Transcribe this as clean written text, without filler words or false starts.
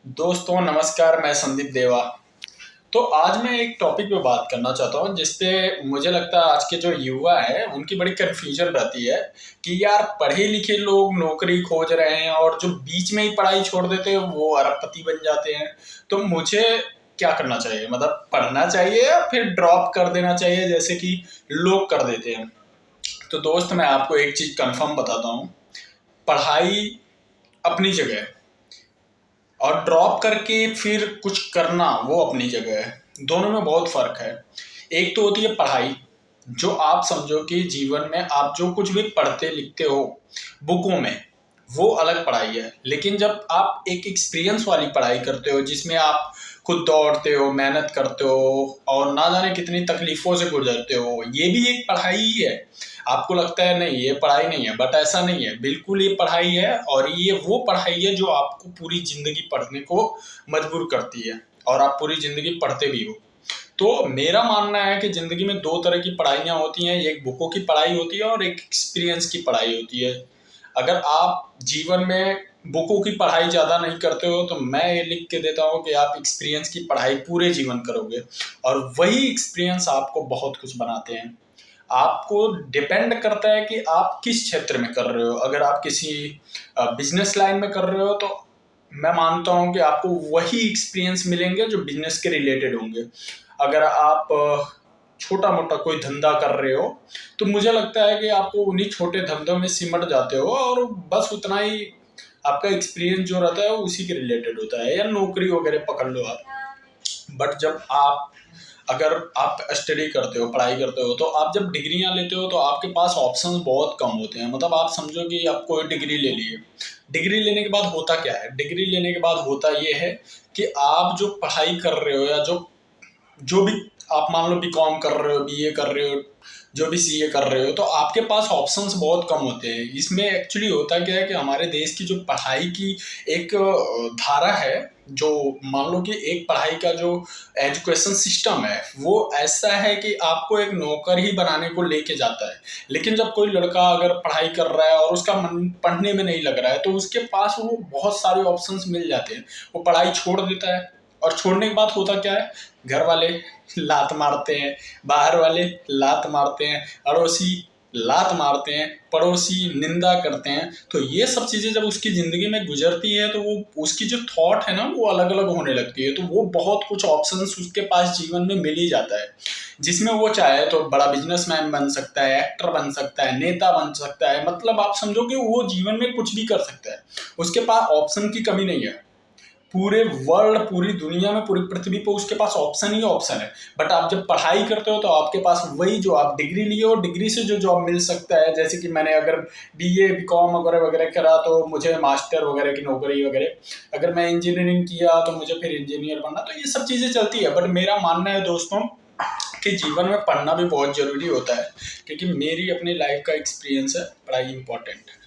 दोस्तों नमस्कार, मैं संदीप देवा। तो आज मैं एक टॉपिक पे बात करना चाहता हूँ जिसपे मुझे लगता है आज के जो युवा है उनकी बड़ी कन्फ्यूजन रहती है कि यार पढ़े लिखे लोग नौकरी खोज रहे हैं और जो बीच में ही पढ़ाई छोड़ देते हैं वो अरबपति बन जाते हैं। तो मुझे क्या करना चाहिए, मतलब पढ़ना चाहिए या फिर ड्रॉप कर देना चाहिए जैसे कि लोग कर देते हैं। तो दोस्त मैं आपको एक चीज़ कंफर्म बताता हूँ, पढ़ाई अपनी जगह है और ड्रॉप करके फिर कुछ करना वो अपनी जगह है। दोनों में बहुत फ़र्क है। एक तो होती है पढ़ाई, जो आप समझो कि जीवन में आप जो कुछ भी पढ़ते लिखते हो बुकों में, वो अलग पढ़ाई है। लेकिन जब आप एक एक्सपीरियंस वाली पढ़ाई करते हो जिसमें आप खुद दौड़ते हो, मेहनत करते हो और ना जाने कितनी तकलीफ़ों से गुजरते हो, ये भी एक पढ़ाई ही है। आपको लगता है नहीं ये पढ़ाई नहीं है, बट ऐसा नहीं है, बिल्कुल ये पढ़ाई है। और ये वो पढ़ाई है जो आपको पूरी ज़िंदगी पढ़ने को मजबूर करती है और आप पूरी ज़िंदगी पढ़ते भी हो। तो मेरा मानना है कि ज़िंदगी में दो तरह की पढ़ाइयाँ होती हैं, एक बुकों की पढ़ाई होती है और एक एक्सपीरियंस की पढ़ाई होती है। अगर आप जीवन में बुकों की पढ़ाई ज़्यादा नहीं करते हो तो मैं ये लिख के देता हूँ कि आप एक्सपीरियंस की पढ़ाई पूरे जीवन करोगे और वही एक्सपीरियंस आपको बहुत कुछ बनाते हैं। आपको डिपेंड करता है कि आप किस क्षेत्र में कर रहे हो। अगर आप किसी बिजनेस लाइन में कर रहे हो तो मैं मानता हूँ कि आपको वही एक्सपीरियंस मिलेंगे जो बिजनेस के रिलेटेड होंगे। अगर आप छोटा मोटा कोई धंधा कर रहे हो तो मुझे लगता है कि आपको उन्हीं छोटे धंधों में सिमट जाते हो और बस उतना ही आपका एक्सपीरियंस जो रहता है वो उसी के रिलेटेड होता है, या नौकरी वगैरह पकड़ लो आप। बट जब आप अगर आप स्टडी करते हो, पढ़ाई करते हो, तो आप जब डिग्रियां लेते हो तो आपके पास ऑप्शंस बहुत कम होते हैं। मतलब आप समझो कि आप कोई डिग्री ले लिए, डिग्री लेने के बाद होता क्या है, डिग्री लेने के बाद होता ये है कि आप जो पढ़ाई कर रहे हो या जो जो भी आप मान लो बीकॉम कर रहे हो, बीए कर रहे हो, जो भी सीए कर रहे हो, तो आपके पास ऑप्शंस बहुत कम होते हैं। इसमें एक्चुअली होता क्या है कि हमारे देश की जो पढ़ाई की एक धारा है, जो मान लो कि एक पढ़ाई का जो एजुकेशन सिस्टम है वो ऐसा है कि आपको एक नौकर ही बनाने को लेके जाता है। लेकिन जब कोई लड़का अगर पढ़ाई कर रहा है और उसका मन पढ़ने में नहीं लग रहा है तो उसके पास वो बहुत सारे ऑप्शंस मिल जाते हैं, वो पढ़ाई छोड़ देता है। और छोड़ने के बाद होता क्या है, घर वाले लात मारते हैं, बाहर वाले लात मारते हैं, अड़ोसी लात मारते हैं, पड़ोसी निंदा करते हैं। तो ये सब चीज़ें जब उसकी ज़िंदगी में गुजरती है तो वो उसकी जो थॉट है ना वो अलग अलग होने लगती है। तो वो बहुत कुछ ऑप्शंस उसके पास जीवन में मिल ही जाता है, जिसमें वो चाहे तो बड़ा बिजनेसमैन बन सकता है, एक्टर बन सकता है, नेता बन सकता है। मतलब आप समझो कि वो जीवन में कुछ भी कर सकता है, उसके पास ऑप्शन की कमी नहीं है। पूरे वर्ल्ड, पूरी दुनिया में, पूरी पृथ्वी पे उसके पास ऑप्शन ही ऑप्शन है। बट आप जब पढ़ाई करते हो तो आपके पास वही, जो आप डिग्री लिए हो, डिग्री से जो जॉब मिल सकता है, जैसे कि मैंने अगर बीए बीकॉम वगैरह वगैरह करा तो मुझे मास्टर वगैरह की नौकरी वगैरह, अगर मैं इंजीनियरिंग किया तो मुझे फिर इंजीनियर बनना। तो ये सब चीज़ें चलती है। बट मेरा मानना है दोस्तों कि जीवन में पढ़ना भी बहुत ज़रूरी होता है, क्योंकि मेरी अपनी लाइफ का एक्सपीरियंस है, पढ़ाई इंपॉर्टेंट है।